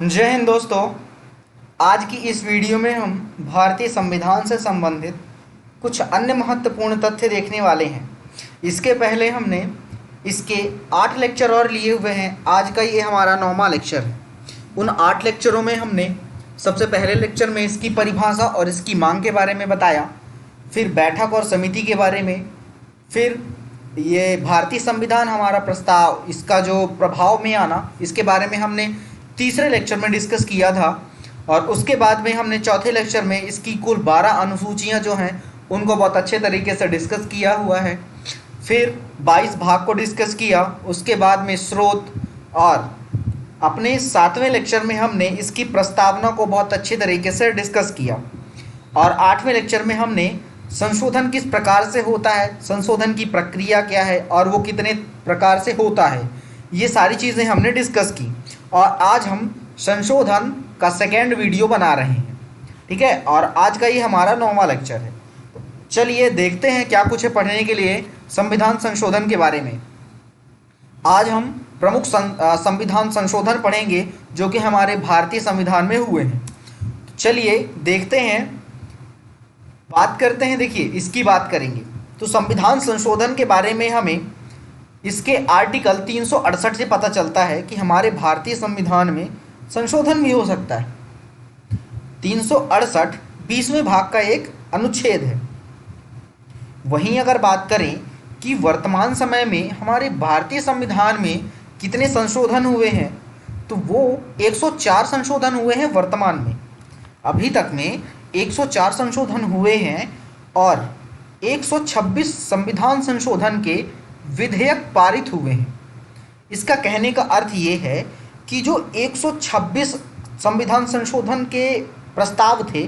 जय हिंद दोस्तों। आज की इस वीडियो में हम भारतीय संविधान से संबंधित कुछ अन्य महत्वपूर्ण तथ्य देखने वाले हैं। इसके पहले हमने इसके 8 लेक्चर और लिए हुए हैं। आज का ये हमारा 9वां लेक्चर है। उन 8 लेक्चरों में हमने सबसे पहले लेक्चर में इसकी परिभाषा और इसकी मांग के बारे में बताया, फिर बैठक और समिति के बारे में, फिर ये भारतीय संविधान हमारा प्रस्ताव, इसका जो प्रभाव में आना, इसके बारे में हमने तीसरे लेक्चर में डिस्कस किया था। और उसके बाद में हमने चौथे लेक्चर में इसकी कुल 12 अनुसूचियां जो हैं उनको बहुत अच्छे तरीके से डिस्कस किया हुआ है। फिर 22 भाग को डिस्कस किया। उसके बाद में स्रोत, और अपने 7वें लेक्चर में हमने इसकी प्रस्तावना को बहुत अच्छे तरीके से डिस्कस किया। और 8वें लेक्चर में हमने संशोधन किस प्रकार से होता है, संशोधन की प्रक्रिया क्या है और वो कितने प्रकार से होता है, ये सारी चीज़ें हमने डिस्कस की। और आज हम संशोधन का सेकेंड वीडियो बना रहे हैं, ठीक है। और आज का ये हमारा 9वां लेक्चर है। चलिए देखते हैं क्या कुछ है पढ़ने के लिए संविधान संशोधन के बारे में। आज हम प्रमुख संविधान संशोधन पढ़ेंगे जो कि हमारे भारतीय संविधान में हुए हैं। चलिए देखते हैं, बात करते हैं। देखिए, इसकी बात करेंगे तो संविधान संशोधन के बारे में हमें इसके आर्टिकल 368 से पता चलता है कि हमारे भारतीय संविधान में संशोधन भी हो सकता है। 368 20वें भाग का एक अनुच्छेद है। वहीं अगर बात करें कि वर्तमान समय में हमारे भारतीय संविधान में कितने संशोधन हुए हैं, तो वो 104 संशोधन हुए हैं वर्तमान में। अभी तक में 104 संशोधन हुए हैं और 126 संविधान संशोधन के विधेयक पारित हुए हैं। इसका कहने का अर्थ ये है कि जो 126 संविधान संशोधन के प्रस्ताव थे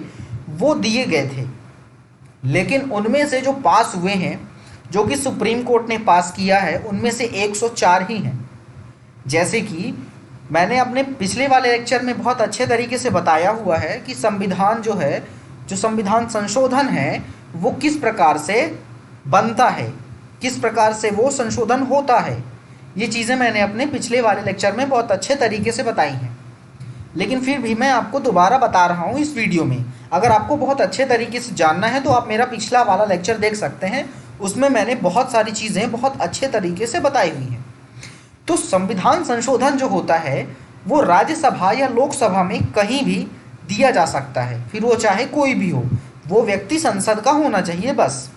वो दिए गए थे, लेकिन उनमें से जो पास हुए हैं, जो कि सुप्रीम कोर्ट ने पास किया है, उनमें से 104 ही हैं। जैसे कि मैंने अपने पिछले वाले लेक्चर में बहुत अच्छे तरीके से बताया हुआ है कि संविधान जो है, जो संविधान संशोधन है, वो किस प्रकार से बनता है, किस प्रकार से वो संशोधन होता है। ये चीज़ें मैंने अपने पिछले वाले लेक्चर में बहुत अच्छे तरीके से बताई हैं, लेकिन फिर भी मैं आपको दोबारा बता रहा हूँ इस वीडियो में। अगर आपको बहुत अच्छे तरीके से जानना है तो आप मेरा पिछला वाला लेक्चर देख सकते हैं, उसमें मैंने बहुत सारी चीज़ें बहुत अच्छे तरीके से बताई हुई हैं। तो संविधान संशोधन जो होता है वो राज्यसभा या लोकसभा में कहीं भी दिया जा सकता है, फिर वो चाहे कोई भी हो, वो व्यक्ति संसद का होना चाहिए बस।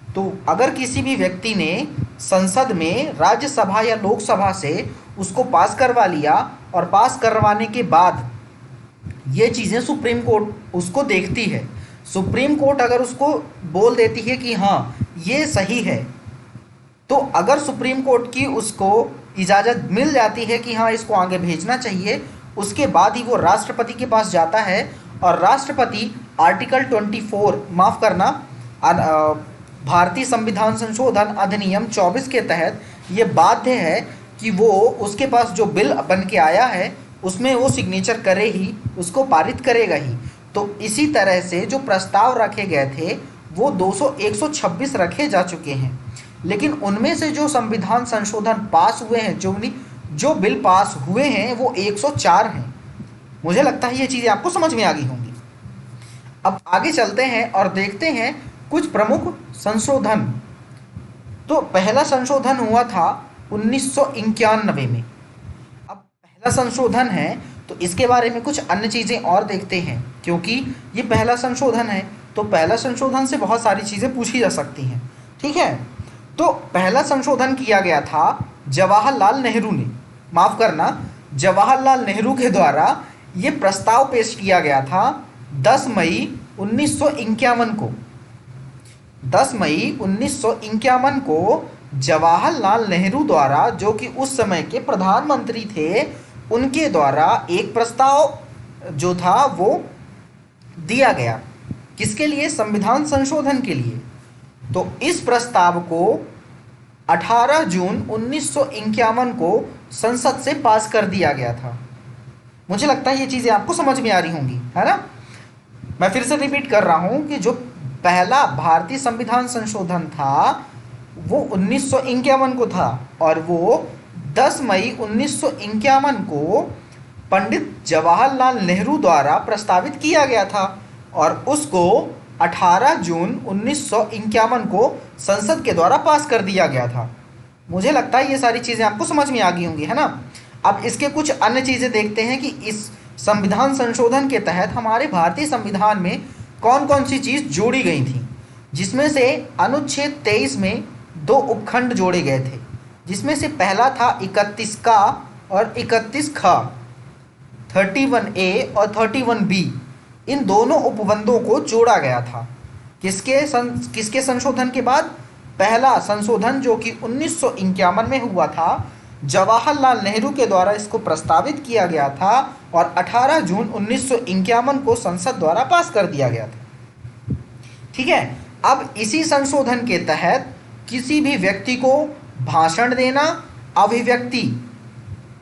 तो अगर किसी भी व्यक्ति ने संसद में राज्यसभा या लोकसभा से उसको पास करवा लिया और पास करवाने के बाद ये चीज़ें सुप्रीम कोर्ट उसको देखती है, सुप्रीम कोर्ट अगर उसको बोल देती है कि हाँ ये सही है, तो अगर सुप्रीम कोर्ट की उसको इजाज़त मिल जाती है कि हाँ इसको आगे भेजना चाहिए, उसके बाद ही वो राष्ट्रपति के पास जाता है। और राष्ट्रपति आर्टिकल 24, माफ़ करना, भारतीय संविधान संशोधन अधिनियम 24 के तहत ये बाध्य है कि वो उसके पास जो बिल बन के आया है उसमें वो सिग्नेचर करे ही, उसको पारित करेगा ही। तो इसी तरह से जो प्रस्ताव रखे गए थे वो 126 रखे जा चुके हैं, लेकिन उनमें से जो संविधान संशोधन पास हुए हैं, जो बिल पास हुए हैं, वो 104 हैं। मुझे लगता है ये चीज़ें आपको समझ में आ गई होंगी। अब आगे चलते हैं और देखते हैं कुछ प्रमुख संशोधन। तो पहला संशोधन हुआ था 1991 में। अब पहला संशोधन है तो इसके बारे में कुछ अन्य चीज़ें और देखते हैं, क्योंकि ये पहला संशोधन है तो पहला संशोधन से बहुत सारी चीज़ें पूछी जा सकती हैं, ठीक है। तो पहला संशोधन किया गया था जवाहरलाल नेहरू ने, माफ़ करना, जवाहरलाल नेहरू के द्वारा ये प्रस्ताव पेश किया गया था 10 मई 1951 को। 10 मई 1951 को जवाहरलाल नेहरू द्वारा, जो कि उस समय के प्रधानमंत्री थे, उनके द्वारा एक प्रस्ताव जो था वो दिया गया। किसके लिए? संविधान संशोधन के लिए। तो इस प्रस्ताव को 18 जून 1951 को संसद से पास कर दिया गया था। मुझे लगता है ये चीज़ें आपको समझ में आ रही होंगी, है ना। मैं फिर से रिपीट कर रहा हूँ कि जो पहला भारतीय संविधान संशोधन था वो 1951 को था और वो 10 मई 1951 को पंडित जवाहरलाल नेहरू द्वारा प्रस्तावित किया गया था और उसको 18 जून 1951 को संसद के द्वारा पास कर दिया गया था। मुझे लगता है ये सारी चीज़ें आपको समझ में आ गई होंगी, है ना। अब इसके कुछ अन्य चीज़ें देखते हैं कि इस संविधान संशोधन के तहत हमारे भारतीय संविधान में कौन कौन सी चीज़ जोड़ी गई थी, जिसमें से अनुच्छेद 23 में 2 उपखंड जोड़े गए थे, जिसमें से पहला था 31 का और 31 ख, 31A और 31B। इन दोनों उपबंधों को जोड़ा गया था। किसके संशोधन के बाद? पहला संशोधन जो कि 1951 में हुआ था, जवाहरलाल नेहरू के द्वारा इसको प्रस्तावित किया गया था और 18 जून 1951 को संसद द्वारा पास कर दिया गया था। ठीक है। अब इसी संशोधन के तहत किसी भी व्यक्ति को भाषण देना, अभिव्यक्ति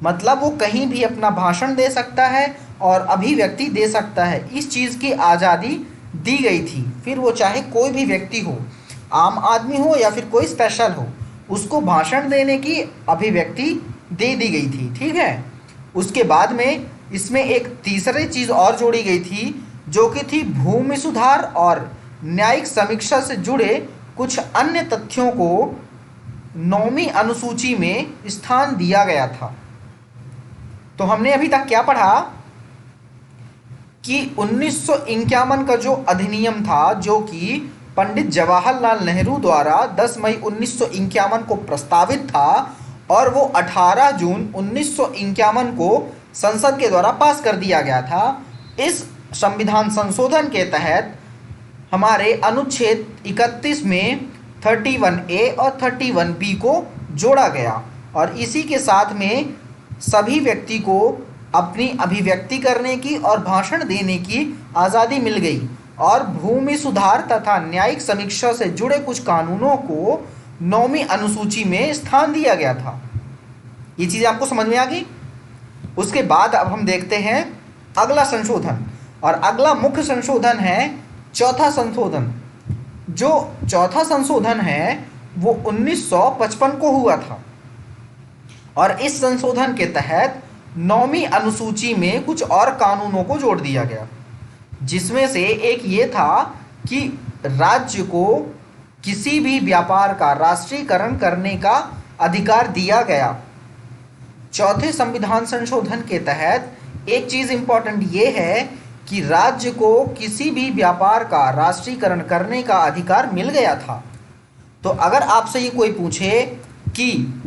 मतलब वो कहीं भी अपना भाषण दे सकता है और अभिव्यक्ति दे सकता है, इस चीज़ की आज़ादी दी गई थी। फिर वो चाहे कोई भी व्यक्ति हो, आम आदमी हो या फिर कोई स्पेशल हो, उसको भाषण देने की अभिव्यक्ति दे दी गई थी। ठीक है। उसके बाद में इसमें एक तीसरी चीज़ और जोड़ी गई थी, जो कि थी भूमि सुधार और न्यायिक समीक्षा से जुड़े कुछ अन्य तथ्यों को 9वीं अनुसूची में स्थान दिया गया था। तो हमने अभी तक क्या पढ़ा कि 1951 का जो अधिनियम था, जो कि पंडित जवाहरलाल नेहरू द्वारा 10 मई 1951 को प्रस्तावित था और वो 18 जून 1951 को संसद के द्वारा पास कर दिया गया था। इस संविधान संशोधन के तहत हमारे अनुच्छेद 31 में 31A और 31B को जोड़ा गया और इसी के साथ में सभी व्यक्ति को अपनी अभिव्यक्ति करने की और भाषण देने की आज़ादी मिल गई और भूमि सुधार तथा न्यायिक समीक्षा से जुड़े कुछ कानूनों को 9वीं अनुसूची में स्थान दिया गया था। ये चीज़ आपको समझ में आ गई। उसके बाद अब हम देखते हैं अगला संशोधन, और अगला मुख्य संशोधन है चौथा संशोधन। जो चौथा संशोधन है वो 1955 को हुआ था और इस संशोधन के तहत 9वीं अनुसूची में कुछ और कानूनों को जोड़ दिया गया, जिसमें से एक ये था कि राज्य को किसी भी व्यापार का राष्ट्रीयकरण करने का अधिकार दिया गया। चौथे संविधान संशोधन के तहत एक चीज़ इम्पॉर्टेंट ये है कि राज्य को किसी भी व्यापार का राष्ट्रीयकरण करने का अधिकार मिल गया था। तो अगर आपसे ये कोई पूछे कि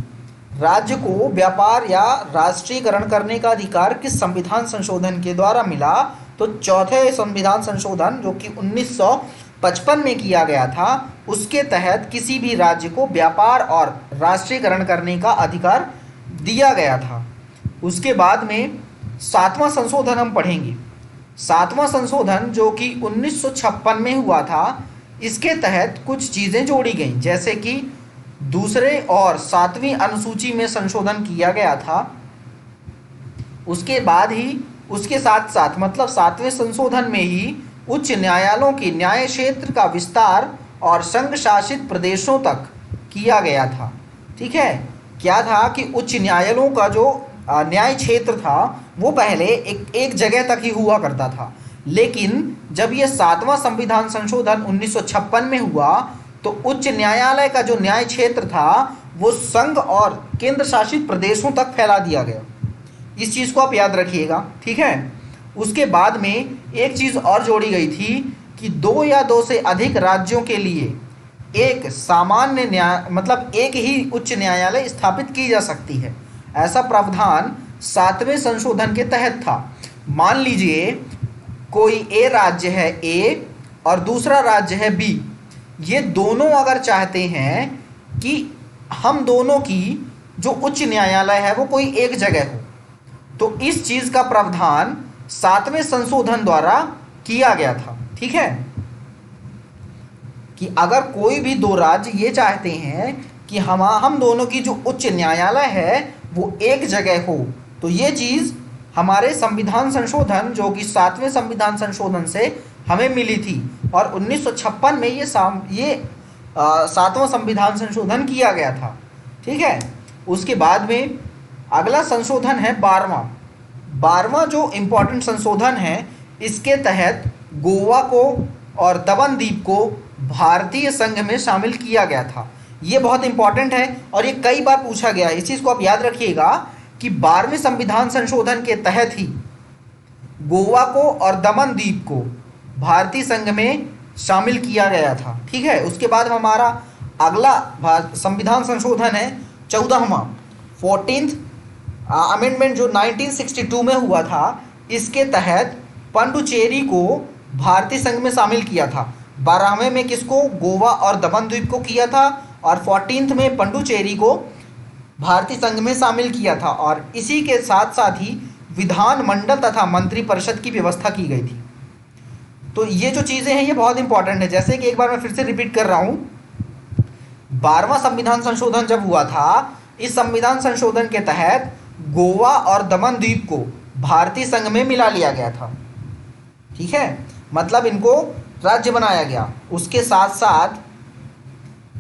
राज्य को व्यापार या राष्ट्रीयकरण करने का अधिकार किस संविधान संशोधन के द्वारा मिला, तो चौथे संविधान संशोधन जो कि 1955 में किया गया था, उसके तहत किसी भी राज्य को व्यापार और राष्ट्रीयकरण करने का अधिकार दिया गया था। उसके बाद में 7वां संशोधन हम पढ़ेंगे। 7वां संशोधन जो कि 1956 में हुआ था, इसके तहत कुछ चीज़ें जोड़ी गईं, जैसे कि दूसरे और 7वीं अनुसूची में संशोधन किया गया था। उसके बाद ही उसके साथ साथ मतलब 7वें संशोधन में ही उच्च न्यायालयों के न्याय क्षेत्र का विस्तार और संघ शासित प्रदेशों तक किया गया था। ठीक है। क्या था कि उच्च न्यायालयों का जो न्याय क्षेत्र था वो पहले एक जगह तक ही हुआ करता था, लेकिन जब ये 7वां संविधान संशोधन 1956 में हुआ तो उच्च न्यायालय का जो न्याय क्षेत्र था वो संघ और केंद्र शासित प्रदेशों तक फैला दिया गया। इस चीज़ को आप याद रखिएगा। ठीक है। उसके बाद में एक चीज़ और जोड़ी गई थी कि 2 या 2 से अधिक राज्यों के लिए एक सामान्य न्याय मतलब एक ही उच्च न्यायालय स्थापित की जा सकती है। ऐसा प्रावधान 7वें संशोधन के तहत था। मान लीजिए कोई ए राज्य है ए और दूसरा राज्य है बी, ये दोनों अगर चाहते हैं कि हम दोनों की जो उच्च न्यायालय है वो कोई एक जगह हो, तो इस चीज़ का प्रावधान 7वें संशोधन द्वारा किया गया था। ठीक है। कि अगर कोई भी 2 राज्य ये चाहते हैं कि हम दोनों की जो उच्च न्यायालय है वो एक जगह हो, तो ये चीज़ हमारे संविधान संशोधन जो कि 7वें संविधान संशोधन से हमें मिली थी और 1956 में ये 7वां संविधान संशोधन किया गया था। ठीक है। उसके बाद में अगला संशोधन है 12वां, 12वां जो इम्पोर्टेंट संशोधन है, इसके तहत गोवा को और दमन द्वीप को भारतीय संघ में शामिल किया गया था। ये बहुत इंपॉर्टेंट है और ये कई बार पूछा गया है। इस चीज़ को आप याद रखिएगा कि 12वें संविधान संशोधन के तहत ही गोवा को और दमन द्वीप को भारतीय संघ में शामिल किया गया था। ठीक है, उसके बाद हमारा अगला संविधान संशोधन है 14वां 14th अमेंडमेंट जो 1962 में हुआ था। इसके तहत पुडुचेरी को भारतीय संघ में शामिल किया था। 12वें में किसको? गोवा और दमन द्वीप को किया था और 14th में पुडुचेरी को भारतीय संघ में शामिल किया था। और इसी के साथ साथ ही विधानमंडल तथा मंत्रिपरिषद की व्यवस्था की गई थी। तो ये जो चीज़ें हैं ये बहुत इंपॉर्टेंट है। जैसे कि एक बार मैं फिर से रिपीट कर रहा हूँ, 12वां संविधान संशोधन जब हुआ था, इस संविधान संशोधन के तहत गोवा और दमन द्वीप को भारतीय संघ में मिला लिया गया था। ठीक है, मतलब इनको राज्य बनाया गया। उसके साथ साथ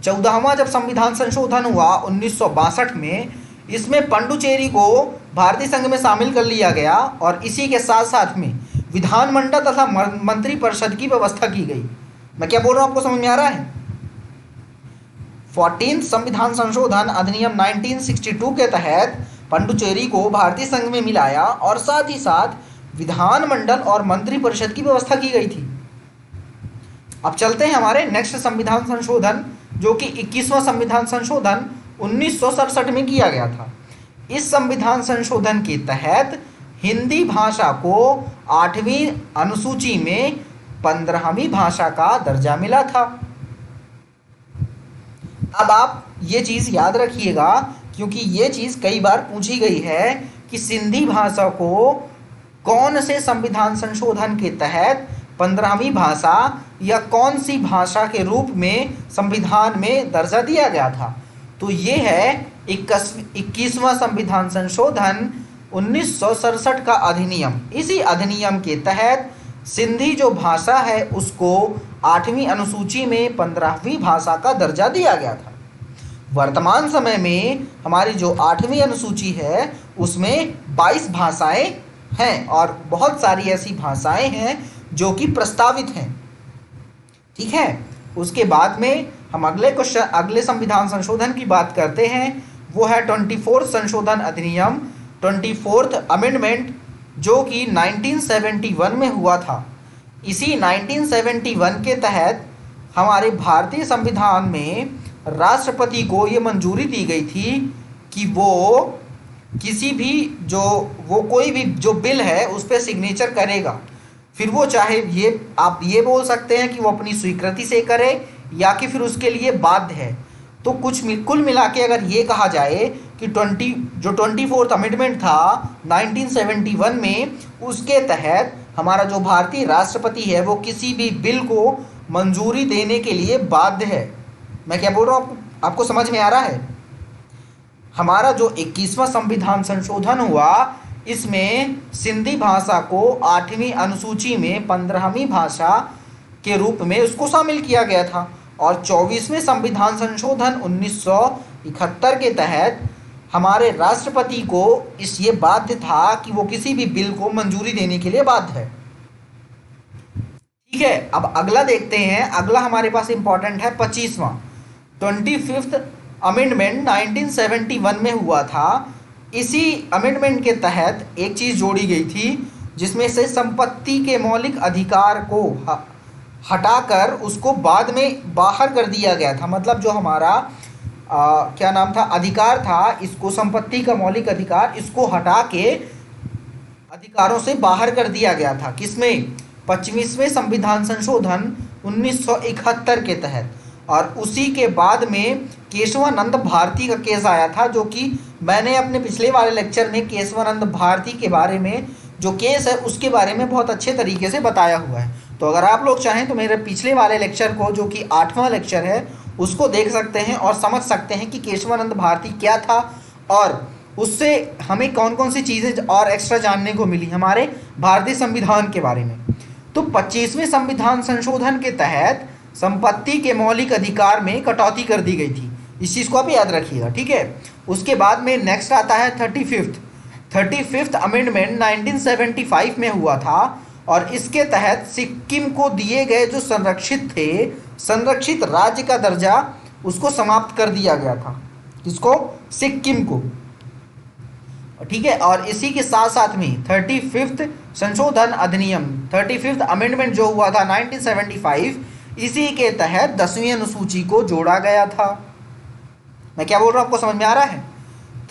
14वां जब संविधान संशोधन हुआ 1962 में, इसमें पुडुचेरी को भारतीय संघ में शामिल कर लिया गया और इसी के साथ साथ में विधानमंडल तथा मंत्रिपरिषद की व्यवस्था की गई। मैं क्या बोल रहा हूँ, आपको समझ में आ रहा है? 14th संविधान संशोधन अधिनियम 1962 के तहत पुडुचेरी को भारतीय संघ में मिलाया और साथ ही साथ विधानमंडल और मंत्रिपरिषद की व्यवस्था की गई थी। अब चलते हैं हमारे नेक्स्ट संविधान संशोधन, जो कि 21वां संविधान संशोधन 1967 में किया गया था। इस संविधान संशोधन के तहत हिंदी भाषा को 8वीं अनुसूची में 15वीं भाषा का दर्जा मिला था। अब आप ये चीज़ याद रखिएगा क्योंकि ये चीज़ कई बार पूछी गई है कि सिंधी भाषा को कौन से संविधान संशोधन के तहत 15वीं भाषा या कौन सी भाषा के रूप में संविधान में दर्जा दिया गया था। तो ये है 21वां संविधान संशोधन 1967 का अधिनियम। इसी अधिनियम के तहत सिंधी जो भाषा है उसको 8वीं अनुसूची में 15वीं भाषा का दर्जा दिया गया था। वर्तमान समय में हमारी जो 8वीं अनुसूची है उसमें 22 भाषाएं हैं और बहुत सारी ऐसी भाषाएं हैं जो कि प्रस्तावित हैं। ठीक है, उसके बाद में हम अगले संविधान संशोधन की बात करते हैं। वो है 24th संशोधन अधिनियम 24th अमेंडमेंट, जो कि 1971 में हुआ था। इसी 1971 के तहत हमारे भारतीय संविधान में राष्ट्रपति को ये मंजूरी दी गई थी कि वो किसी भी कोई भी जो बिल है उस पर सिग्नेचर करेगा। फिर वो चाहे आप ये बोल सकते हैं कि वो अपनी स्वीकृति से करे या कि फिर उसके लिए बाध्य है। तो कुल मिला के अगर ये कहा जाए कि 24th अमेंडमेंट था 1971 में, उसके तहत हमारा जो भारतीय राष्ट्रपति है वो किसी भी बिल को मंजूरी देने के लिए बाध्य है। मैं क्या बोल रहा हूँ, आपको समझ में आ रहा है? हमारा जो 21वां संविधान संशोधन हुआ, इसमें सिंधी भाषा को 8वीं अनुसूची में 15वीं भाषा के रूप में उसको शामिल किया गया था। और 24वें संविधान संशोधन 1971 के तहत हमारे राष्ट्रपति को ये बाध्य था कि वो किसी भी बिल को मंजूरी देने के लिए बाध्य है। ठीक है, अब अगला देखते हैं। अगला हमारे पास इंपॉर्टेंट है 25वां 25th अमेंडमेंट 1971 में हुआ था। इसी अमेंडमेंट के तहत एक चीज़ जोड़ी गई थी जिसमें से संपत्ति के मौलिक अधिकार को हटाकर उसको बाद में बाहर कर दिया गया था। मतलब जो हमारा क्या नाम था, अधिकार था, इसको संपत्ति का मौलिक अधिकार, इसको हटा के अधिकारों से बाहर कर दिया गया था। किसमें? 25वें संविधान संशोधन 1971 के तहत। और उसी के बाद में केशवानंद भारती का केस आया था, जो कि मैंने अपने पिछले वाले लेक्चर में केशवानंद भारती के बारे में जो केस है उसके बारे में बहुत अच्छे तरीके से बताया हुआ है। तो अगर आप लोग चाहें तो मेरे पिछले वाले लेक्चर को, जो कि 8वां लेक्चर है, उसको देख सकते हैं और समझ सकते हैं कि केशवानंद भारती क्या था और उससे हमें कौन कौन सी चीज़ें और एक्स्ट्रा जानने को मिली हमारे भारतीय संविधान के बारे में। तो 25वें संविधान संशोधन के तहत संपत्ति के मौलिक अधिकार में कटौती कर दी गई थी। इस चीज़ को आप याद रखिएगा। ठीक है, उसके बाद में नेक्स्ट आता है 35th 35th अमेंडमेंट 1975 में हुआ था और इसके तहत सिक्किम को दिए गए जो संरक्षित राज्य का दर्जा उसको समाप्त कर दिया गया था। किसको? सिक्किम को। ठीक है, और इसी के साथ साथ में 35th संशोधन अधिनियम 35th अमेंडमेंट जो हुआ था 1975, इसी के तहत 10वीं अनुसूची को जोड़ा गया था। मैं क्या बोल रहा हूँ, आपको समझ में आ रहा है?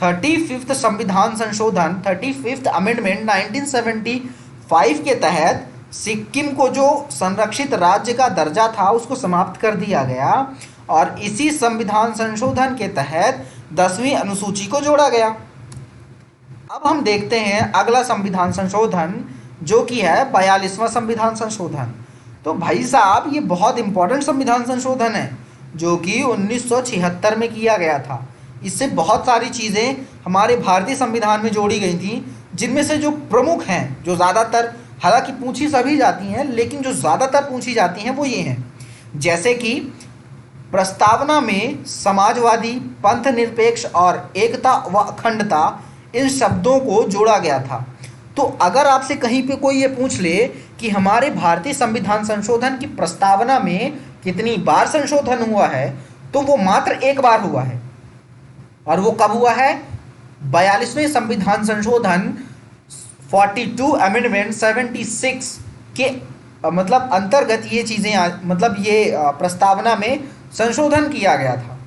35th संविधान संशोधन 35th अमेंडमेंट 1975 के तहत सिक्किम को जो संरक्षित राज्य का दर्जा था उसको समाप्त कर दिया गया और इसी संविधान संशोधन के तहत 10वीं अनुसूची को जोड़ा गया। अब हम देखते हैं अगला संविधान संशोधन जो कि है 42वां संविधान संशोधन। तो भाई साहब ये बहुत इंपॉर्टेंट संविधान संशोधन है जो कि 1976 में किया गया था। इससे बहुत सारी चीज़ें हमारे भारतीय संविधान में जोड़ी गई थी, जिनमें से जो प्रमुख हैं, जो ज़्यादातर, हालांकि पूछी सभी जाती हैं लेकिन जो ज़्यादातर पूछी जाती हैं वो ये हैं। जैसे कि प्रस्तावना में समाजवादी, पंथ निरपेक्ष और एकता व अखंडता, इन शब्दों को जोड़ा गया था। तो अगर आपसे कहीं पे कोई ये पूछ ले कि हमारे भारतीय संविधान संशोधन की प्रस्तावना में कितनी बार संशोधन हुआ है, तो वो मात्र एक बार हुआ है। और वो कब हुआ है? 42वें संविधान संशोधन 42 अमेंडमेंट 76 के मतलब अंतर्गत ये चीज़ें मतलब ये प्रस्तावना में संशोधन किया गया था।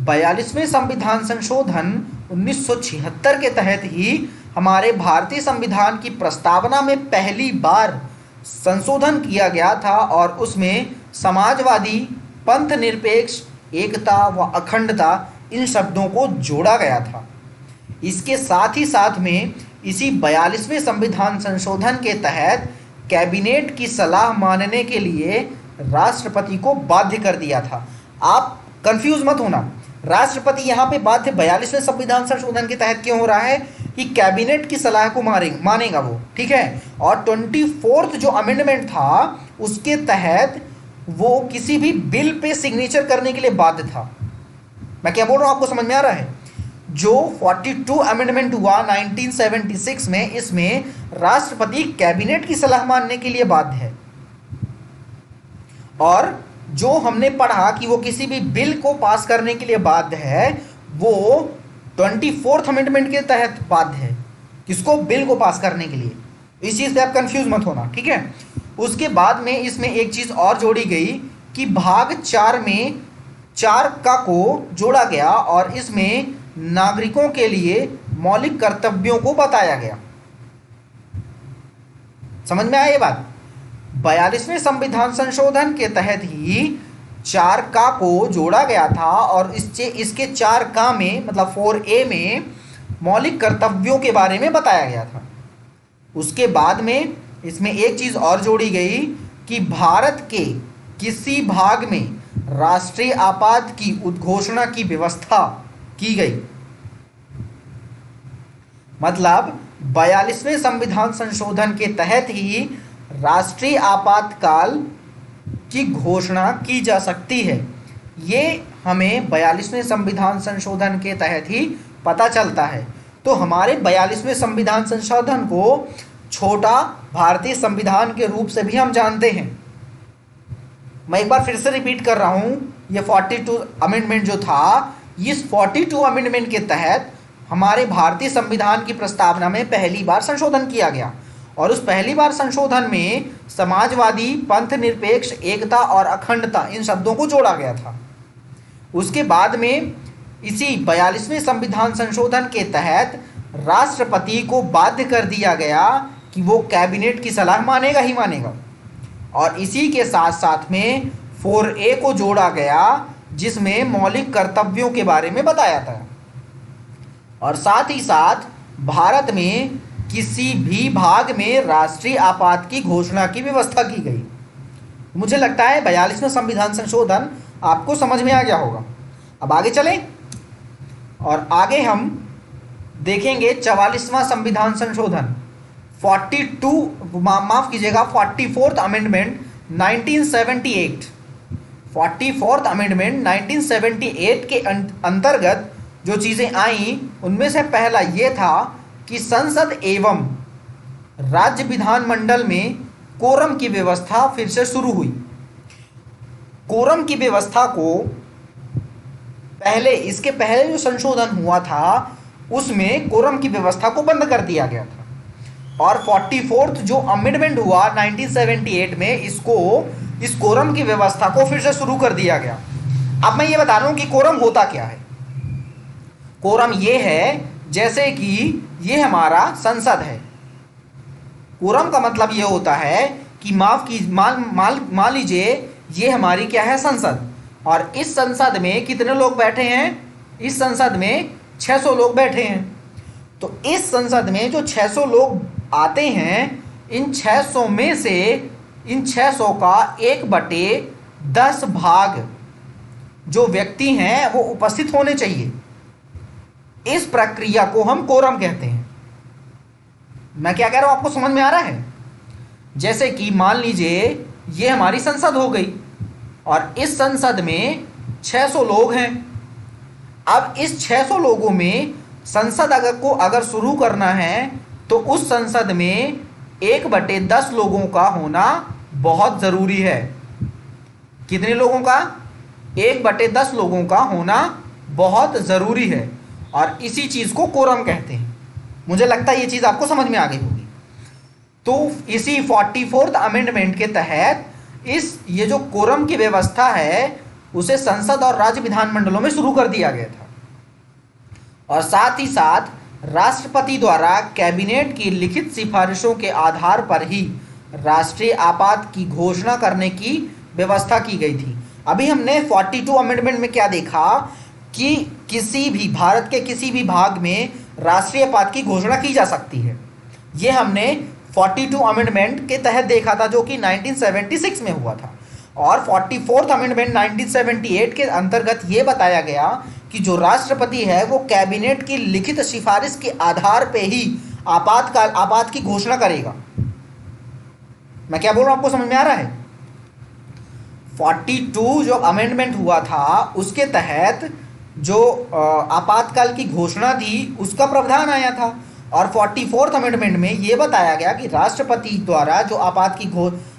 42वें संविधान संशोधन 1976 के तहत ही हमारे भारतीय संविधान की प्रस्तावना में पहली बार संशोधन किया गया था और उसमें समाजवादी, पंथ निरपेक्ष, एकता व अखंडता, इन शब्दों को जोड़ा गया था। इसके साथ ही साथ में इसी 42वें संविधान संशोधन के तहत कैबिनेट की सलाह मानने के लिए राष्ट्रपति को बाध्य कर दिया था। आप कंफ्यूज मत होना, राष्ट्रपति यहाँ पे बाध्य 42वें संविधान संशोधन के तहत क्यों हो रहा है कि कैबिनेट की सलाह को मानेगा वो, ठीक है। और 24th जो अमेंडमेंट था उसके तहत वो किसी भी बिल पे सिग्नेचर करने के लिए बाध्य था। मैं क्या बोल रहा हूँ, आपको समझ में आ रहा है? जो 42 अमेंडमेंट हुआ 1976 में, इसमें राष्ट्रपति कैबिनेट की सलाह मानने के लिए बाध्य है। और जो हमने पढ़ा कि वो किसी भी बिल को पास करने के लिए बाध्य है, वो 24th अमेंडमेंट के तहत बाध्य है। किसको? बिल को पास करने के लिए। इस चीज़ से आप कंफ्यूज मत होना, ठीक है। उसके बाद में इसमें एक चीज़ और जोड़ी गई कि भाग 4 में 4 का को जोड़ा गया और इसमें नागरिकों के लिए मौलिक कर्तव्यों को बताया गया। समझ में आया ये बात? 42वें संविधान संशोधन के तहत ही 4 का को जोड़ा गया था और इसके 4 का में मतलब 4A में मौलिक कर्तव्यों के बारे में बताया गया था। उसके बाद में इसमें एक चीज़ और जोड़ी गई कि भारत के किसी भाग में राष्ट्रीय आपात की उद्घोषणा की व्यवस्था की गई। मतलब 42वें संविधान संशोधन के तहत ही राष्ट्रीय आपातकाल की घोषणा की जा सकती है। ये हमें 42वें संविधान संशोधन के तहत ही पता चलता है। तो हमारे 42वें संविधान संशोधन को छोटा भारतीय संविधान के रूप से भी हम जानते हैं। मैं एक बार फिर से रिपीट कर रहा हूँ, ये 42 अमेंडमेंट जो था, इस 42 अमेंडमेंट के तहत हमारे भारतीय संविधान की प्रस्तावना में पहली बार संशोधन किया गया और उस पहली बार संशोधन में समाजवादी, पंथ निरपेक्ष, एकता और अखंडता, इन शब्दों को जोड़ा गया था। उसके बाद में इसी 42वें संविधान संशोधन के तहत राष्ट्रपति को बाध्य कर दिया गया कि वो कैबिनेट की सलाह मानेगा ही मानेगा। और इसी के साथ साथ में 4A को जोड़ा गया जिसमें मौलिक कर्तव्यों के बारे में बताया था। और साथ ही साथ भारत में किसी भी भाग में राष्ट्रीय आपात की घोषणा की व्यवस्था की गई। मुझे लगता है 42वें संविधान संशोधन आपको समझ में आ गया होगा। अब आगे चलें और आगे हम देखेंगे 44वां संविधान संशोधन 44th अमेंडमेंट 1978। 44th अमेंडमेंट 1978 के अंतर्गत जो चीज़ें आई उनमें से पहला ये था कि संसद एवं राज्य विधानमंडल में कोरम की व्यवस्था फिर से शुरू हुई। कोरम की व्यवस्था को इसके पहले जो संशोधन हुआ था उसमें कोरम की व्यवस्था को बंद कर दिया गया था और 44th जो अमेंडमेंट हुआ 1978 में इस कोरम की व्यवस्था को फिर से शुरू कर दिया गया। अब मैं ये बता रहा हूं कि कोरम होता क्या है। कोरम ये है जैसे कि ये हमारा संसद है। कोरम का मतलब ये होता है कि मान लीजिए ये हमारी क्या है, संसद, और इस संसद में कितने लोग बैठे हैं? इस संसद में 600 लोग बैठे हैं। तो इस संसद में जो 600 लोग आते हैं, इन 600 में से इन 600 का 1/10 भाग जो व्यक्ति हैं वो उपस्थित होने चाहिए। इस प्रक्रिया को हम कोरम कहते हैं। मैं क्या कह रहा हूं, आपको समझ में आ रहा है? जैसे कि मान लीजिए ये हमारी संसद हो गई और इस संसद में 600 लोग हैं। अब इस 600 लोगों में संसद अगर शुरू करना है तो उस संसद में 1/10 लोगों का होना बहुत ज़रूरी है। कितने लोगों का? 1/10 लोगों का होना बहुत ज़रूरी है और इसी चीज़ को कोरम कहते हैं। मुझे लगता है ये चीज़ आपको समझ में आ गई होगी। तो इसी 44th अमेंडमेंट के तहत ये जो कोरम की व्यवस्था है उसे संसद और राज्य विधानमंडलों में शुरू कर दिया गया था और साथ ही साथ राष्ट्रपति द्वारा कैबिनेट की लिखित सिफारिशों के आधार पर ही राष्ट्रीय आपात की घोषणा करने की व्यवस्था की गई थी। अभी हमने 42 अमेंडमेंट में क्या देखा कि भारत के किसी भी भाग में राष्ट्रीय आपात की घोषणा की जा सकती है। ये हमने 42 अमेंडमेंट के तहत देखा था जो कि 1976 में हुआ था। और 44th अमेंडमेंट 1978 के अंतर्गत ये बताया गया कि जो राष्ट्रपति है वो कैबिनेट की लिखित सिफारिश के आधार पे ही आपात की घोषणा करेगा। मैं क्या बोल रहा हूं, आपको समझ में आ रहा है? 42 जो अमेंडमेंट हुआ था उसके तहत जो आपातकाल की घोषणा थी उसका प्रावधान आया था और 44th अमेंडमेंट में ये बताया गया कि राष्ट्रपति द्वारा जो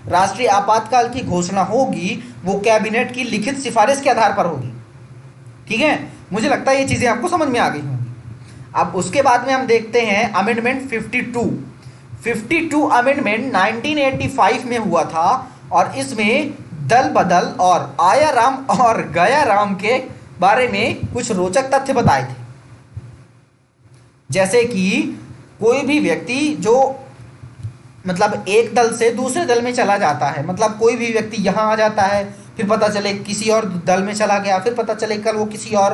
राष्ट्रीय आपातकाल की घोषणा होगी वो कैबिनेट की लिखित सिफारिश के आधार पर होगी। ठीक है, मुझे लगता है ये चीज़ें आपको समझ में आ गई होंगी। अब उसके बाद में हम देखते हैं अमेंडमेंट 52 अमेंडमेंट 1985 में हुआ था और इसमें दल बदल और आयाराम और गयाराम के बारे में कुछ रोचक तथ्य बताए थे। जैसे कि कोई भी व्यक्ति जो मतलब एक दल से दूसरे दल में चला जाता है, मतलब कोई भी व्यक्ति यहाँ आ जाता है फिर पता चले किसी और दल में चला गया, फिर पता चले कल वो किसी और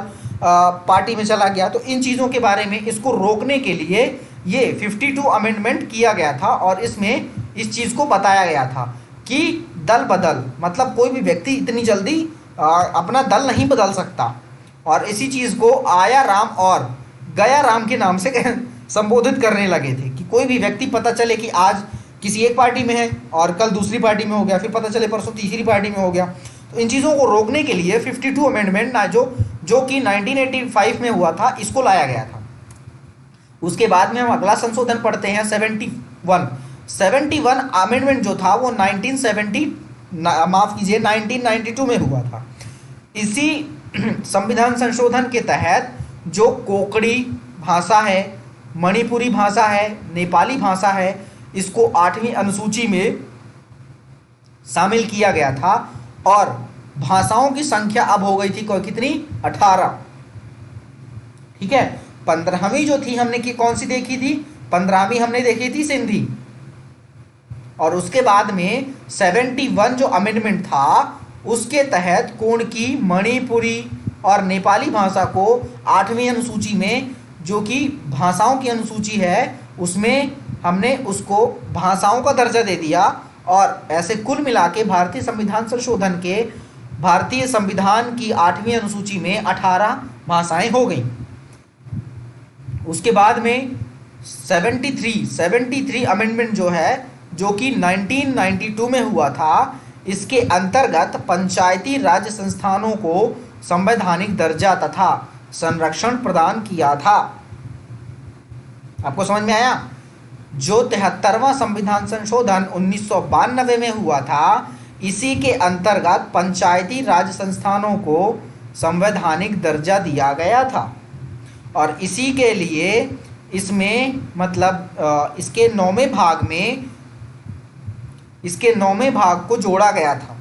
पार्टी में चला गया, तो इन चीज़ों के बारे में इसको रोकने के लिए ये 52 अमेंडमेंट किया गया था और इसमें इस चीज़ को बताया गया था कि दल बदल मतलब कोई भी व्यक्ति इतनी जल्दी अपना दल नहीं बदल सकता और इसी चीज़ को आयाराम और गयाराम के नाम से संबोधित करने लगे थे कि कोई भी व्यक्ति पता चले कि आज किसी एक पार्टी में है और कल दूसरी पार्टी में हो गया, फिर पता चले परसों तीसरी पार्टी में हो गया। तो इन चीज़ों को रोकने के लिए 52 अमेंडमेंट जो कि 1985 में हुआ था इसको लाया गया था। उसके बाद में हम अगला संशोधन पढ़ते हैं 71 अमेंडमेंट जो था वो 1992 में हुआ था। इसी संविधान संशोधन के तहत जो कोंकणी भाषा है, मणिपुरी भाषा है, नेपाली भाषा है, इसको 8वीं अनुसूची में शामिल किया गया था और भाषाओं की संख्या अब हो गई थी कितनी? 18। ठीक है, 15वीं जो थी हमने की कौन सी देखी थी? 15वीं हमने देखी थी सिंधी। और उसके बाद में 71 जो अमेंडमेंट था उसके तहत कोंकणी, मणिपुरी और नेपाली भाषा को 8वीं अनुसूची में जो कि भाषाओं की अनुसूची है उसमें हमने उसको भाषाओं का दर्जा दे दिया और ऐसे कुल मिला के भारतीय संविधान की 8वीं अनुसूची में 18 भाषाएं हो गई। उसके बाद में 73 अमेंडमेंट जो है जो कि 1992 में हुआ था, इसके अंतर्गत पंचायती राज संस्थानों को संवैधानिक दर्जा तथा संरक्षण प्रदान किया था। आपको समझ में आया? जो 73वां संविधान संशोधन 1992 में हुआ था, इसी के अंतर्गत पंचायती राज संस्थानों को संवैधानिक दर्जा दिया गया था और इसी के लिए इसमें मतलब इसके 9वें भाग को जोड़ा गया था।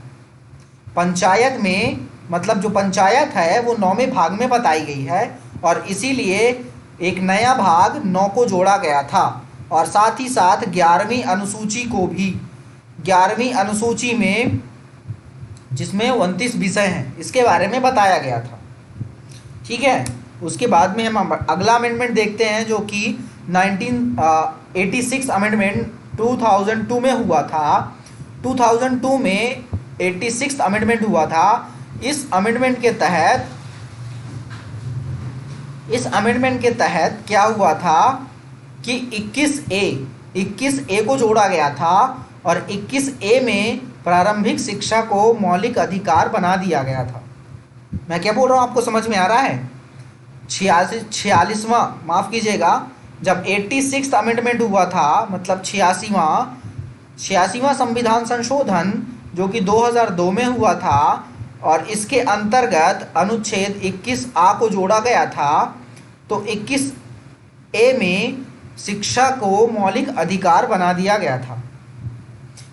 पंचायत में मतलब जो पंचायत है वो 9वें भाग में बताई गई है और इसीलिए एक नया भाग 9 को जोड़ा गया था और साथ ही साथ 11वीं अनुसूची को भी 11वीं अनुसूची में जिसमें 29 विषय हैं इसके बारे में बताया गया था। ठीक है, उसके बाद में हम अगला अमेंडमेंट देखते हैं जो कि 1986 अमेंडमेंट 2002 में हुआ था। 2002 में 86 अमेंडमेंट हुआ था। इस अमेंडमेंट के तहत क्या हुआ था कि 21A को जोड़ा गया था और 21A में प्रारंभिक शिक्षा को मौलिक अधिकार बना दिया गया था। मैं क्या बोल रहा हूँ, आपको समझ में आ रहा है? 46वां माफ़ कीजिएगा, जब 86 अमेंडमेंट हुआ था मतलब 86वां संविधान संशोधन जो कि 2002 में हुआ था और इसके अंतर्गत अनुच्छेद 21A को जोड़ा गया था। तो 21A में शिक्षा को मौलिक अधिकार बना दिया गया था।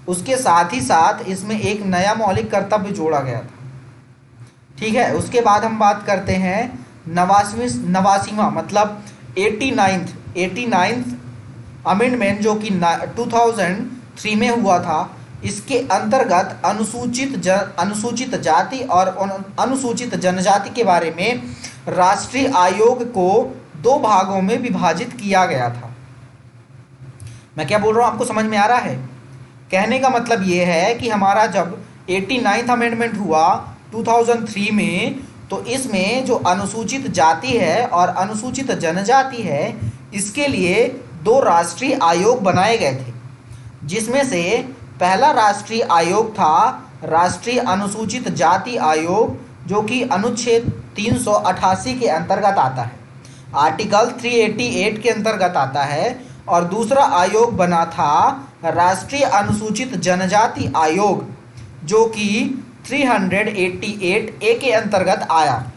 उसके साथ ही साथ इसमें एक नया मौलिक कर्तव्य जोड़ा गया था। ठीक है, उसके बाद हम बात करते हैं 89वां मतलब 89th अमेंडमेंट जो कि 2003 में हुआ था। इसके अंतर्गत अनुसूचित जाति और अनुसूचित जनजाति के बारे में राष्ट्रीय आयोग को 2 भागों में विभाजित किया गया था। मैं क्या बोल रहा हूँ, आपको समझ में आ रहा है? कहने का मतलब ये है कि हमारा जब 89th अमेंडमेंट हुआ 2003 में, तो इसमें जो अनुसूचित जाति है और अनुसूचित जनजाति है इसके लिए 2 राष्ट्रीय आयोग बनाए गए थे, जिसमें से पहला राष्ट्रीय आयोग था राष्ट्रीय अनुसूचित जाति आयोग जो कि अनुच्छेद 388 के अंतर्गत आता है, आर्टिकल 388 के अंतर्गत आता है। और दूसरा आयोग बना था राष्ट्रीय अनुसूचित जनजाति आयोग जो कि 388A के अंतर्गत आया।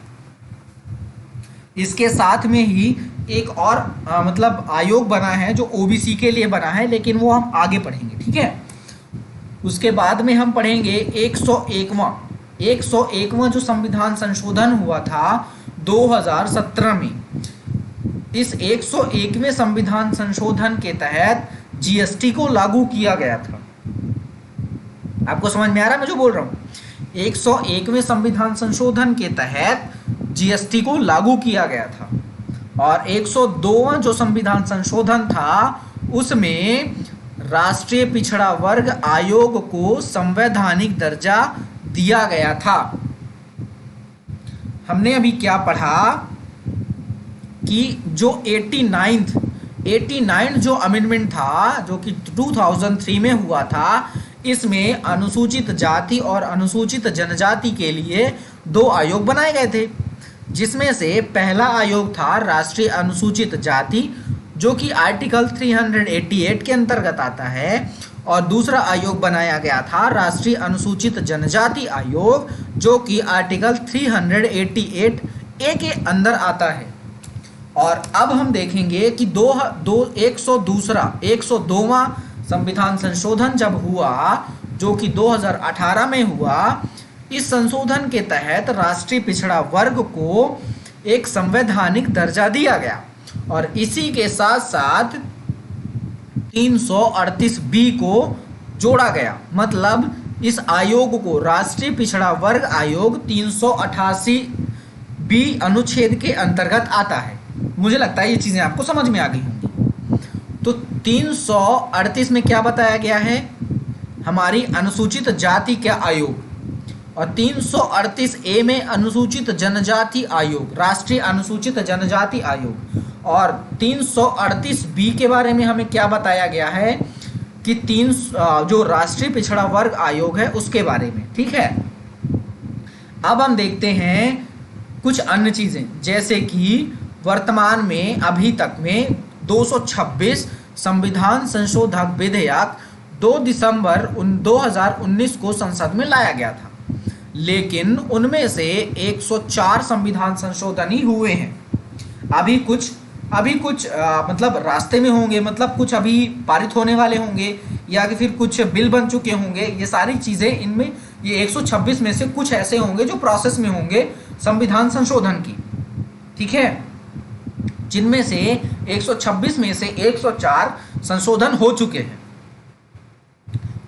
इसके साथ में ही एक और मतलब आयोग बना है जो ओबीसी के लिए बना है, लेकिन वो हम आगे पढ़ेंगे। ठीक है, उसके बाद में हम पढ़ेंगे 101वां जो संविधान संशोधन हुआ था 2017 में। इस 101वें संविधान संशोधन के तहत जीएसटी को लागू किया गया था। आपको समझ में आ रहा है मैं जो बोल रहा हूँ? 101वें संविधान संशोधन के तहत जीएसटी को लागू किया गया था और 102वां जो संविधान संशोधन था उसमें राष्ट्रीय पिछड़ा वर्ग आयोग को संवैधानिक दर्जा दिया गया था। हमने अभी क्या पढ़ा कि जो 89 जो अमेंडमेंट था जो कि 2003 में हुआ था, इसमें अनुसूचित जाति और अनुसूचित जनजाति के लिए 2 आयोग बनाए गए थे, जिसमें से पहला आयोग था राष्ट्रीय अनुसूचित जाति जो कि आर्टिकल 388 के अंतर्गत आता है और दूसरा आयोग बनाया गया था राष्ट्रीय अनुसूचित जनजाति आयोग जो कि आर्टिकल 388A के अंदर आता है। और अब हम देखेंगे कि 102वां संविधान संशोधन जब हुआ जो कि 2018 में हुआ, इस संशोधन के तहत राष्ट्रीय पिछड़ा वर्ग को एक संवैधानिक दर्जा दिया गया और इसी के साथ साथ 338B को जोड़ा गया। मतलब इस आयोग को राष्ट्रीय पिछड़ा वर्ग आयोग 388B अनुच्छेद के अंतर्गत आता है। मुझे लगता है ये चीज़ें आपको समझ में आ गई होंगी। तो 338 में क्या बताया गया है? हमारी अनुसूचित जाति का आयोग और 338A में अनुसूचित जनजाति आयोग, राष्ट्रीय अनुसूचित जनजाति आयोग। और 338B के बारे में हमें क्या बताया गया है कि जो राष्ट्रीय पिछड़ा वर्ग आयोग है उसके बारे में। ठीक है, अब हम देखते हैं कुछ अन्य चीज़ें, जैसे कि वर्तमान में अभी तक में 226 संविधान संशोधक विधेयक 2 दिसंबर 2019 को संसद में लाया गया था, लेकिन उनमें से 104 संविधान संशोधन ही हुए हैं। अभी कुछ मतलब रास्ते में होंगे, मतलब कुछ अभी पारित होने वाले होंगे या फिर कुछ बिल बन चुके होंगे। ये सारी चीज़ें इनमें, ये 126 में से कुछ ऐसे होंगे जो प्रोसेस में होंगे संविधान संशोधन की, ठीक है, जिनमें से 126 में से 104 संशोधन हो चुके हैं।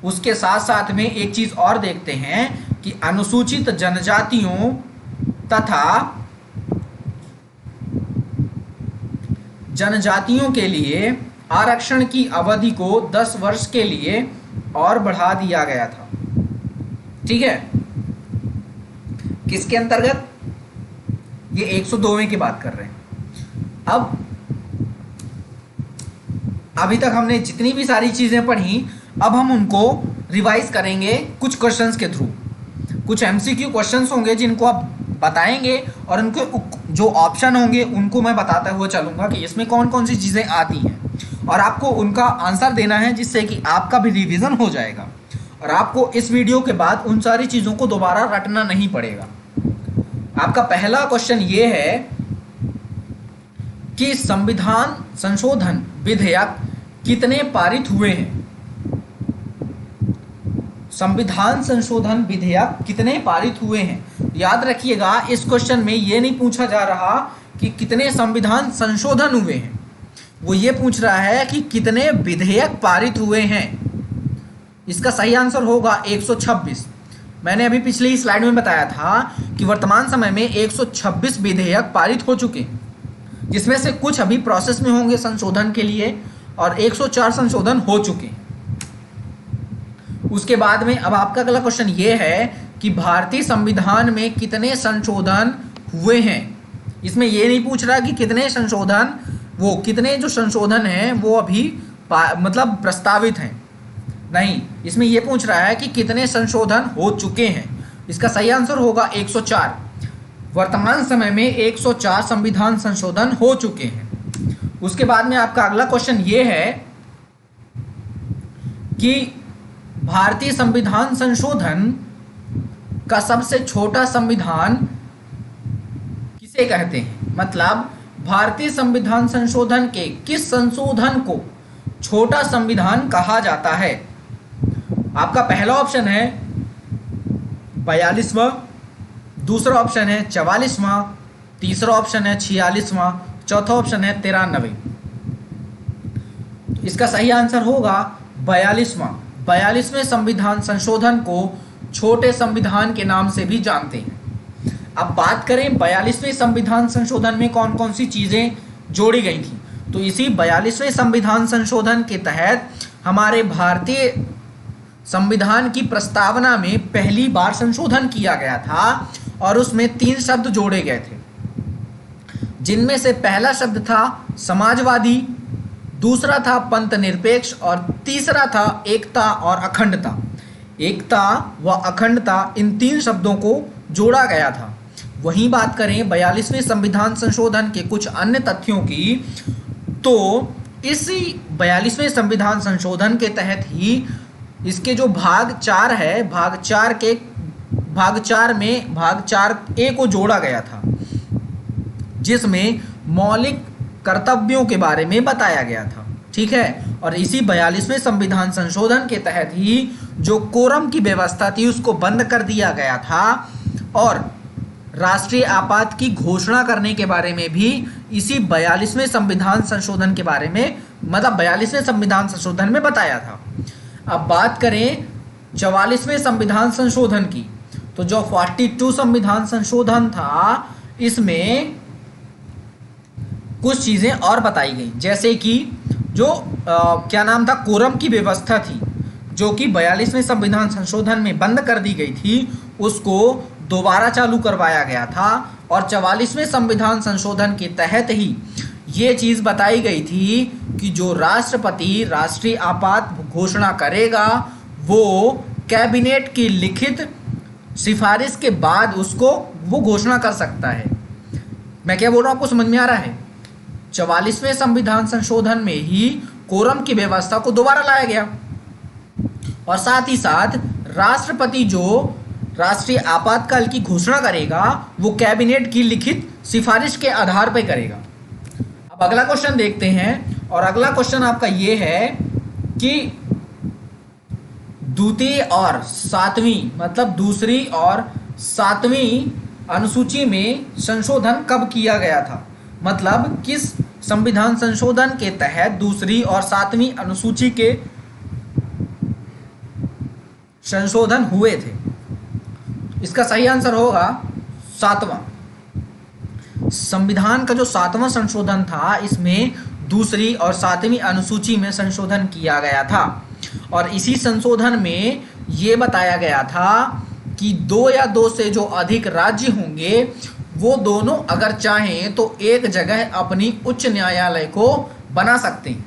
उसके साथ साथ में एक चीज़ और देखते हैं कि अनुसूचित जनजातियों तथा जनजातियों के लिए आरक्षण की अवधि को 10 वर्ष के लिए और बढ़ा दिया गया था, ठीक है। किसके अंतर्गत? ये 102वें की बात कर रहे हैं। अब अभी तक हमने जितनी भी सारी चीजें पढ़ी, अब हम उनको रिवाइज करेंगे कुछ क्वेश्चंस के थ्रू। कुछ एमसीक्यू क्वेश्चंस होंगे जिनको आप बताएंगे और उनके जो ऑप्शन होंगे उनको मैं बताते हुए चलूंगा कि इसमें कौन कौन सी चीज़ें आती हैं, और आपको उनका आंसर देना है, जिससे कि आपका भी रिवीजन हो जाएगा और आपको इस वीडियो के बाद उन सारी चीज़ों को दोबारा रटना नहीं पड़ेगा। आपका पहला क्वेश्चन ये है कि संविधान संशोधन विधेयक कितने पारित हुए हैं? संविधान संशोधन विधेयक कितने पारित हुए हैं? याद रखिएगा, इस क्वेश्चन में ये नहीं पूछा जा रहा कि कितने संविधान संशोधन हुए हैं, वो ये पूछ रहा है कि कितने विधेयक पारित हुए हैं। इसका सही आंसर होगा 126। मैंने अभी पिछली स्लाइड में बताया था कि वर्तमान समय में 126 विधेयक पारित हो चुके हैं, जिसमें से कुछ अभी प्रोसेस में होंगे संशोधन के लिए और 104 संशोधन हो चुके हैं। उसके बाद में अब आपका अगला क्वेश्चन ये है कि भारतीय संविधान में कितने संशोधन हुए हैं। इसमें ये नहीं पूछ रहा कि कितने संशोधन, वो कितने जो संशोधन हैं वो अभी मतलब प्रस्तावित हैं, नहीं, इसमें ये पूछ रहा है कि कितने संशोधन हो चुके हैं। इसका सही आंसर होगा 104। वर्तमान समय में 104 संविधान संशोधन हो चुके हैं। उसके बाद में आपका अगला क्वेश्चन ये है कि भारतीय संविधान संशोधन का सबसे छोटा संविधान किसे कहते हैं? मतलब भारतीय संविधान संशोधन के किस संशोधन को छोटा संविधान कहा जाता है? आपका पहला ऑप्शन है 42वां, दूसरा ऑप्शन है 44वां, तीसरा ऑप्शन है 46वां, चौथा ऑप्शन है 93। इसका सही आंसर होगा 42वां। 42वें संविधान संशोधन को छोटे संविधान के नाम से भी जानते हैं। अब बात करें 42वें संविधान संशोधन में कौन कौन सी चीज़ें जोड़ी गई थी, तो इसी 42वें संविधान संशोधन के तहत हमारे भारतीय संविधान की प्रस्तावना में पहली बार संशोधन किया गया था और उसमें 3 शब्द जोड़े गए थे, जिनमें से पहला शब्द था समाजवादी, दूसरा था पंथ निरपेक्ष और तीसरा था एकता और अखंडता। एकता व अखंडता, इन 3 शब्दों को जोड़ा गया था। वहीं बात करें 42वें संविधान संशोधन के कुछ अन्य तथ्यों की, तो इसी 42वें संविधान संशोधन के तहत ही इसके जो भाग 4 है, भाग 4 में भाग 4A को जोड़ा गया था, जिसमें मौलिक कर्तव्यों के बारे में बताया गया था, ठीक है। और इसी 42वें संविधान संशोधन के तहत ही जो कोरम की व्यवस्था थी उसको बंद कर दिया गया था और राष्ट्रीय आपात की घोषणा करने के बारे में भी इसी 42वें संविधान संशोधन के बारे में, मतलब 42वें संविधान संशोधन में बताया था। अब बात करें 44वें संविधान संशोधन की, तो जो 42 संविधान संशोधन था, इसमें कुछ चीज़ें और बताई गई, जैसे कि जो क्या नाम था, कोरम की व्यवस्था थी, जो कि 42वें संविधान संशोधन में बंद कर दी गई थी, उसको दोबारा चालू करवाया गया था। और 44वें संविधान संशोधन के तहत ही ये चीज़ बताई गई थी कि जो राष्ट्रपति राष्ट्रीय आपात घोषणा करेगा, वो कैबिनेट की लिखित सिफारिश के बाद उसको वो घोषणा कर सकता है। मैं क्या बोल रहा हूँ, आपको समझ में आ रहा है? 44वें संविधान संशोधन में ही कोरम की व्यवस्था को दोबारा लाया गया और साथ ही साथ राष्ट्रपति जो राष्ट्रीय आपातकाल की घोषणा करेगा वो कैबिनेट की लिखित सिफारिश के आधार पर करेगा। अब अगला क्वेश्चन देखते हैं और अगला क्वेश्चन आपका ये है कि द्वितीय और सातवीं मतलब दूसरी और सातवीं अनुसूची में संशोधन कब किया गया था, मतलब किस संविधान संशोधन के तहत दूसरी और सातवीं अनुसूची के संशोधन हुए थे। इसका सही आंसर होगा सातवां। संविधान का जो सातवां संशोधन था इसमें दूसरी और सातवीं अनुसूची में संशोधन किया गया था और इसी संशोधन में ये बताया गया था कि 2 या 2 से जो अधिक राज्य होंगे वो दोनों अगर चाहें तो एक जगह अपनी उच्च न्यायालय को बना सकते हैं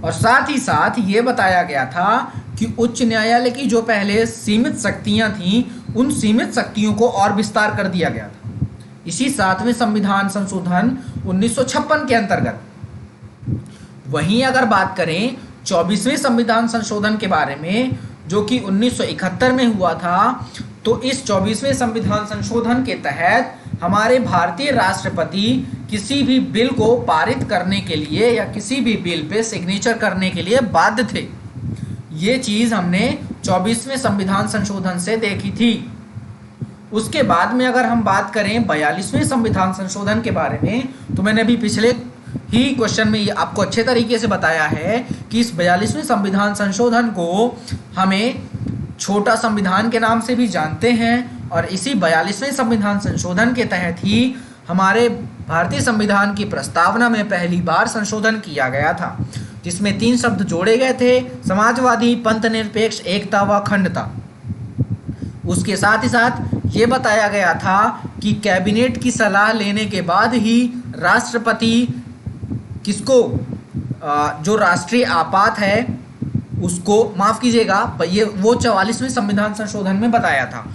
और साथ ही साथ ये बताया गया था कि उच्च न्यायालय की जो पहले सीमित शक्तियां थीं उन सीमित शक्तियों को और विस्तार कर दिया गया था इसी सातवें संविधान संशोधन 1956 के अंतर्गत। वहीं अगर बात करें 24वें संविधान संशोधन के बारे में जो कि 1971 में हुआ था, तो इस 24वें संविधान संशोधन के तहत हमारे भारतीय राष्ट्रपति किसी भी बिल को पारित करने के लिए या किसी भी बिल पे सिग्नेचर करने के लिए बाध्य थे। ये चीज़ हमने 24वें संविधान संशोधन से देखी थी। उसके बाद में अगर हम बात करें 42वें संविधान संशोधन के बारे में, तो मैंने अभी पिछले ही क्वेश्चन में ये आपको अच्छे तरीके से बताया है कि इस 42वें संविधान संशोधन को हमें छोटा संविधान के नाम से भी जानते हैं और इसी 42वें संविधान संशोधन के तहत ही हमारे भारतीय संविधान की प्रस्तावना में पहली बार संशोधन किया गया था, जिसमें 3 शब्द जोड़े गए थे: समाजवादी, पंथनिरपेक्ष, एकता व अखंडता। उसके साथ ही साथ ये बताया गया था कि कैबिनेट की सलाह लेने के बाद ही राष्ट्रपति किसको जो राष्ट्रीय आपात है उसको माफ़ कीजिएगा, ये वो 44वें संविधान संशोधन में बताया था।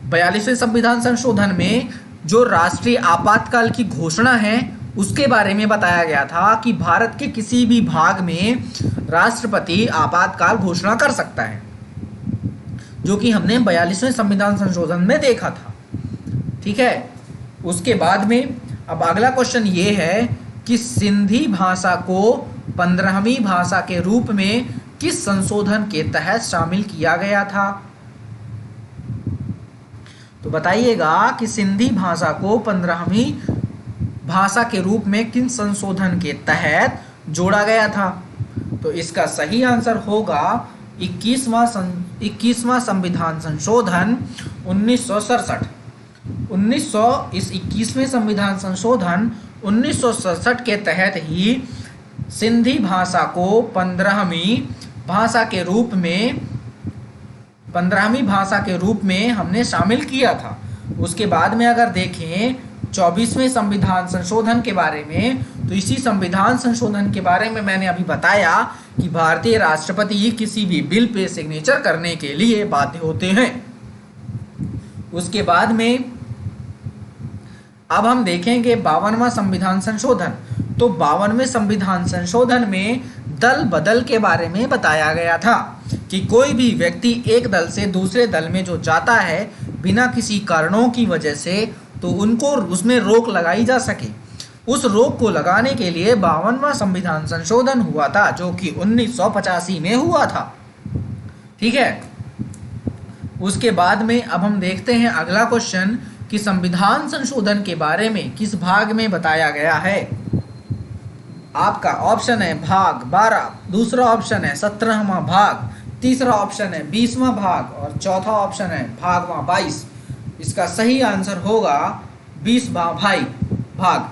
42वें संविधान संशोधन में जो राष्ट्रीय आपातकाल की घोषणा है उसके बारे में बताया गया था कि भारत के किसी भी भाग में राष्ट्रपति आपातकाल घोषणा कर सकता है, जो कि हमने 42वें संविधान संशोधन में देखा था। ठीक है। उसके बाद में अब अगला क्वेश्चन ये है कि सिंधी भाषा को 15वीं भाषा के रूप में किस संशोधन के तहत शामिल किया गया था? तो बताइएगा कि सिंधी भाषा को 15वीं भाषा के रूप में किन संशोधन के तहत जोड़ा गया था? तो इसका सही आंसर होगा 21वां संविधान संशोधन 1967। इस 21वें संविधान संशोधन 1967 के तहत ही सिंधी भाषा को 15वीं भाषा के रूप में हमने शामिल किया था। उसके बाद में अगर देखें 24वें संविधान संशोधन के बारे में, तो इसी संविधान संशोधन के बारे में मैंने अभी बताया कि भारतीय राष्ट्रपति किसी भी बिल पे सिग्नेचर करने के लिए बाध्य होते हैं। उसके बाद में अब हम देखेंगे 52वां संविधान संशोधन। तो 52वें संविधान संशोधन में दल बदल के बारे में बताया गया था कि कोई भी व्यक्ति एक दल से दूसरे दल में जो जाता है बिना किसी कारणों की वजह से, तो उनको उसमें रोक लगाई जा सके। उस रोक को लगाने के लिए 52वां संविधान संशोधन हुआ था, जो कि 1985 में हुआ था। ठीक है। उसके बाद में अब हम देखते हैं अगला क्वेश्चन कि संविधान संशोधन के बारे में किस भाग में बताया गया है। आपका ऑप्शन है भाग 12, दूसरा ऑप्शन है 17वां भाग, तीसरा ऑप्शन है 20वां भाग और चौथा ऑप्शन है भागवां 22। इसका सही आंसर होगा 20वां भाग।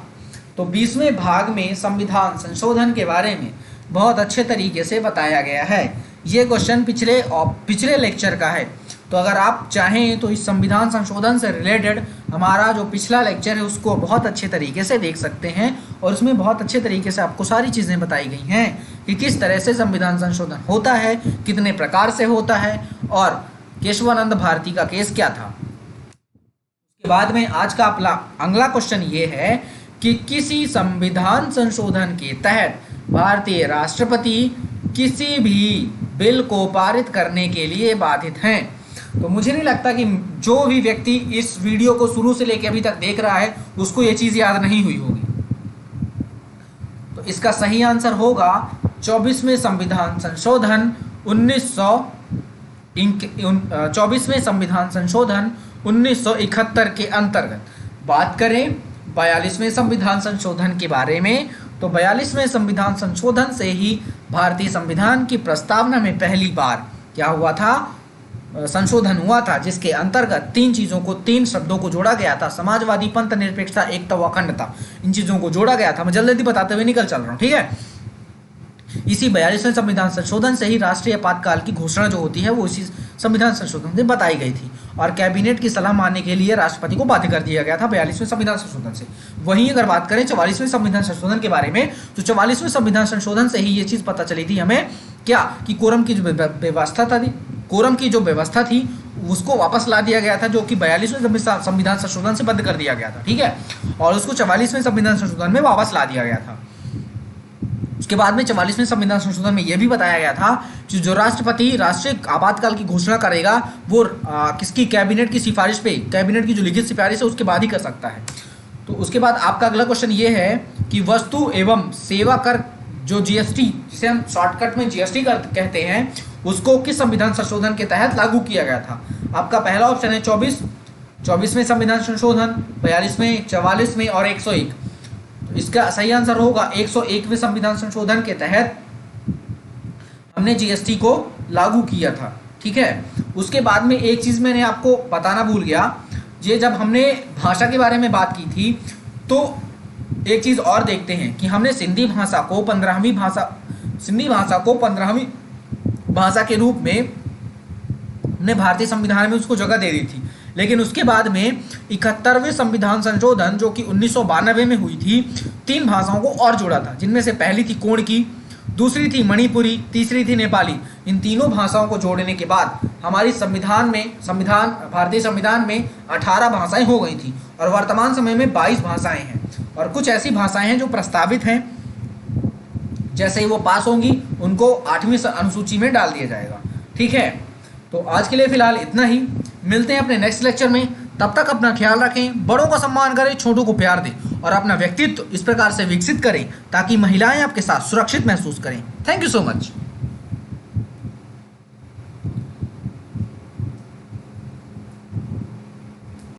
तो 20वें भाग में संविधान संशोधन के बारे में बहुत अच्छे तरीके से बताया गया है। ये क्वेश्चन पिछले लेक्चर का है, तो अगर आप चाहें तो इस संविधान संशोधन से रिलेटेड हमारा जो पिछला लेक्चर है उसको बहुत अच्छे तरीके से देख सकते हैं और उसमें बहुत अच्छे तरीके से आपको सारी चीज़ें बताई गई हैं कि किस तरह से संविधान संशोधन होता है, कितने प्रकार से होता है और केशवानंद भारती का केस क्या था। उसके बाद में आज का अगला क्वेश्चन ये है कि किसी संविधान संशोधन के तहत भारतीय राष्ट्रपति किसी भी बिल को पारित करने के लिए बाधित हैं। तो मुझे नहीं लगता कि जो भी व्यक्ति इस वीडियो को शुरू से लेकर अभी तक देख रहा है उसको ये चीज़ याद नहीं हुई होगी। तो इसका सही आंसर होगा 24वें संविधान संशोधन 24वें संविधान संशोधन 1971 के अंतर्गत। बात करें 42वें संविधान संशोधन के बारे में, तो 42वें संविधान संशोधन से ही भारतीय संविधान की प्रस्तावना में पहली बार क्या हुआ था, संशोधन हुआ था, जिसके अंतर्गत तीन चीज़ों को, तीन शब्दों को जोड़ा गया था। समाजवादी, पंथ निरपेक्षता, एकता व अखंडता, इन चीज़ों को जोड़ा गया था। मैं जल्दी जल्दी बताते हुए निकल चल रहा हूँ, ठीक है। इसी 42वें संविधान संशोधन से ही राष्ट्रीय आपातकाल की घोषणा जो होती है वो इसी संविधान संशोधन से बताई गई थी, और कैबिनेट की सलाह मानने के लिए राष्ट्रपति को बाध्य कर दिया गया था 42वें संविधान संशोधन से। वहीं अगर बात करें 44वें संविधान संशोधन के बारे में, तो 44वें संविधान संशोधन से ही ये चीज़ पता चली थी हमें क्या, कि कोरम की जो व्यवस्था थी उसको वापस ला दिया गया था, जो कि 42वें संविधान संशोधन से बंद कर दिया गया था, ठीक है, और उसको 44वें संविधान संशोधन में वापस ला दिया गया था। उसके बाद में 44वें संविधान संशोधन में यह भी बताया गया था कि जो राष्ट्रपति राष्ट्रीय आपातकाल की घोषणा करेगा वो किसकी, कैबिनेट की सिफारिश पे, कैबिनेट की जो लिखित सिफारिश है उसके बाद ही कर सकता है। तो उसके बाद आपका अगला क्वेश्चन ये है कि वस्तु एवं सेवा कर जो जीएसटी, जिसे हम शॉर्टकट में जीएसटी कहते हैं, उसको किस संविधान संशोधन के तहत लागू किया गया था। आपका पहला ऑप्शन है 24वें संविधान संशोधन, 42वें, 44वें और 101। तो इसका सही आंसर होगा 101वें संविधान संशोधन के तहत हमने जीएसटी को लागू किया था, ठीक है। उसके बाद में एक चीज़ मैंने आपको बताना भूल गया, ये जब हमने भाषा के बारे में बात की थी तो एक चीज़ और देखते हैं कि हमने सिंधी भाषा को 15वीं भाषा के रूप में हमने भारतीय संविधान में उसको जगह दे दी थी, लेकिन उसके बाद में 71वें संविधान संशोधन जो कि 1992 में हुई थी, 3 भाषाओं को और जोड़ा था, जिनमें से पहली थी कोंकणी, दूसरी थी मणिपुरी, तीसरी थी नेपाली। इन तीनों भाषाओं को जोड़ने के बाद हमारी भारतीय संविधान में 18 भाषाएं हो गई थी, और वर्तमान समय में 22 भाषाएं हैं, और कुछ ऐसी भाषाएं हैं जो प्रस्तावित हैं, जैसे ही वो पास होंगी उनको 8वीं अनुसूची में डाल दिया जाएगा, ठीक है। तो आज के लिए फिलहाल इतना ही, मिलते हैं अपने नेक्स्ट लेक्चर में। तब तक अपना ख्याल रखें, बड़ों का सम्मान करें, छोटों को प्यार दें, और अपना व्यक्तित्व इस प्रकार से विकसित करें ताकि महिलाएं आपके साथ सुरक्षित महसूस करें। Thank you so much.